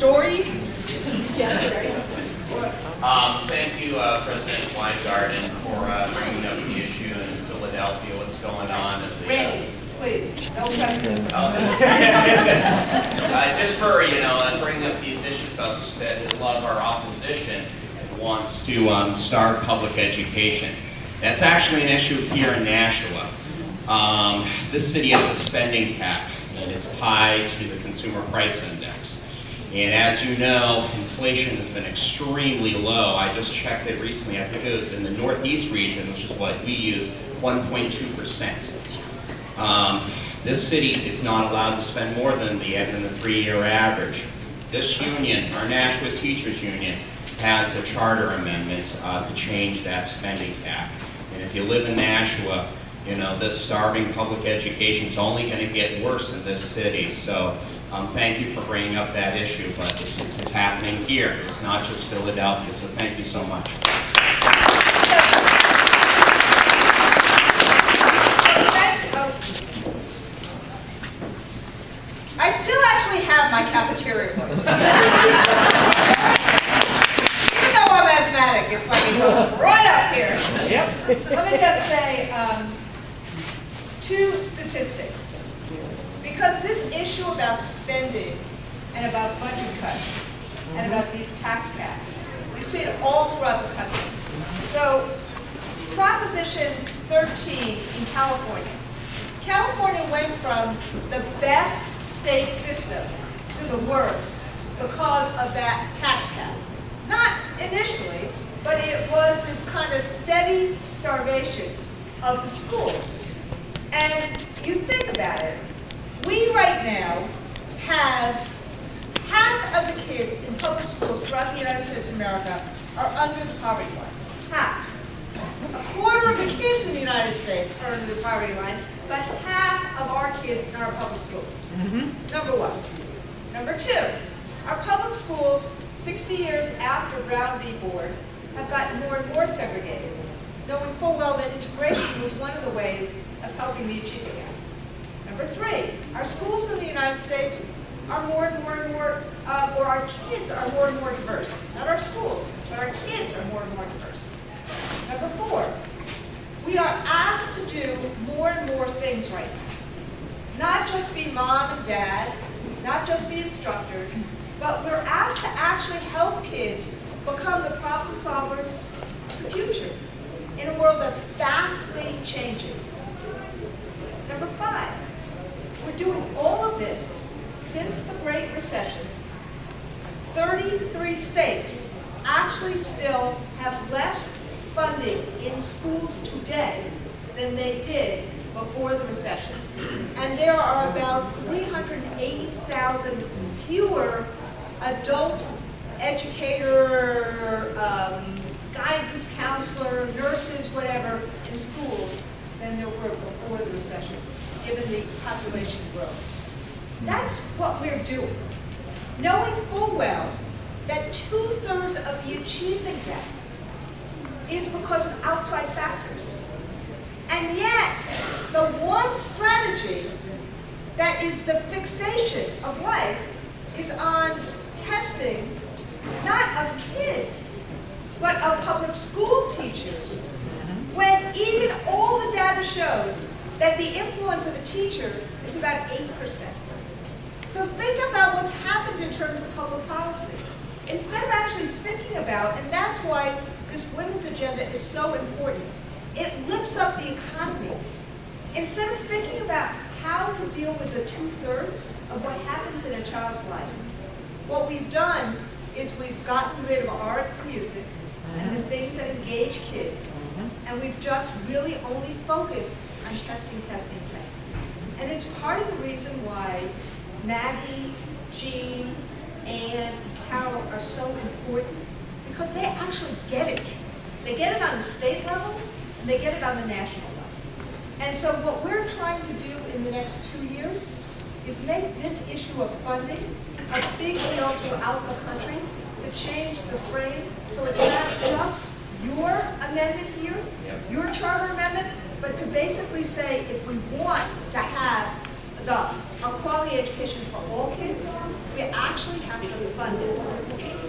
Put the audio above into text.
stories. Thank you, President Weingarten, for bringing up the issue in Philadelphia, what's going on. Randy, please, no question. Just for, bringing up these issues, folks that love our opposition and wants to start public education. That's actually an issue here in Nashua. This city has a spending cap, and it's tied to the Consumer Price Index. And as you know, inflation has been extremely low. I just checked it recently. I think it was in the Northeast region, which is what we use, 1.2%. This city is not allowed to spend more than the 3-year average. This union, our Nashua Teachers Union, has a charter amendment to change that spending cap. And if you live in Nashua, this starving public education is only going to get worse in this city. So thank you for bringing up that issue, but it's happening here. It's not just Philadelphia, so thank you so much. I still actually have my cafeteria voice. Even though I'm asthmatic, it's like it goes right up here. Yep. Let me just say 2 statistics. Because this issue about spending and about budget cuts and about these tax caps, we see it all throughout the country. So, Proposition 13 in California. California went from the best state system to the worst because of that tax cap. Not initially, but it was this kind of steady starvation of the schools. And you think about it, we right now have half of the kids in public schools throughout the United States of America are under the poverty line. Half. A quarter of the kids in the United States are under the poverty line, but half of our kids in our public schools. Number 1. Number 2, our public schools, 60 years after Brown v. Board, have gotten more and more segregated, knowing full well that integration was one of the ways of helping the achievement gap. Number 3, our schools in the United States are more and more, or our kids are more and more diverse. Not our schools, but our kids are more and more diverse. Number 4, we are asked to do more and more things right now. Not just be mom and dad, not just be instructors, but we're asked to actually help kids become the problem solvers of the future in a world that's vastly changing. Number 5, we're doing all of this since the Great Recession. 33 states actually still have less funding in schools today than they did before the recession. And there are about 380,000 fewer adult educator, guidance counselor, nurses, whatever, in schools than there were before the recession, given the population growth. That's what we're doing, knowing full well that 2/3 of the achievement gap is because of outside factors. And yet, the one strategy that is the fixation of life is on testing, not of kids, but of public school teachers. When even all the data shows that the influence of a teacher is about 8%. So think about what's happened in terms of public policy. Instead of actually thinking about, and that's why this women's agenda is so important, it lifts up the economy. Instead of thinking about how to deal with the 2/3 of what happens in a child's life, what we've done is we've gotten rid of art and music and the things that engage kids. And we've just really only focused on testing, testing, testing. And it's part of the reason why Maggie, Jean, and Carol are so important, because they actually get it. They get it on the state level, and they get it on the national level. And so what we're trying to do in the next 2 years is make this issue of funding a big deal throughout the country, to change the frame so it's not just your amendment here, your charter amendment, but to basically say if we want to have a a quality education for all kids, we actually have to fund it.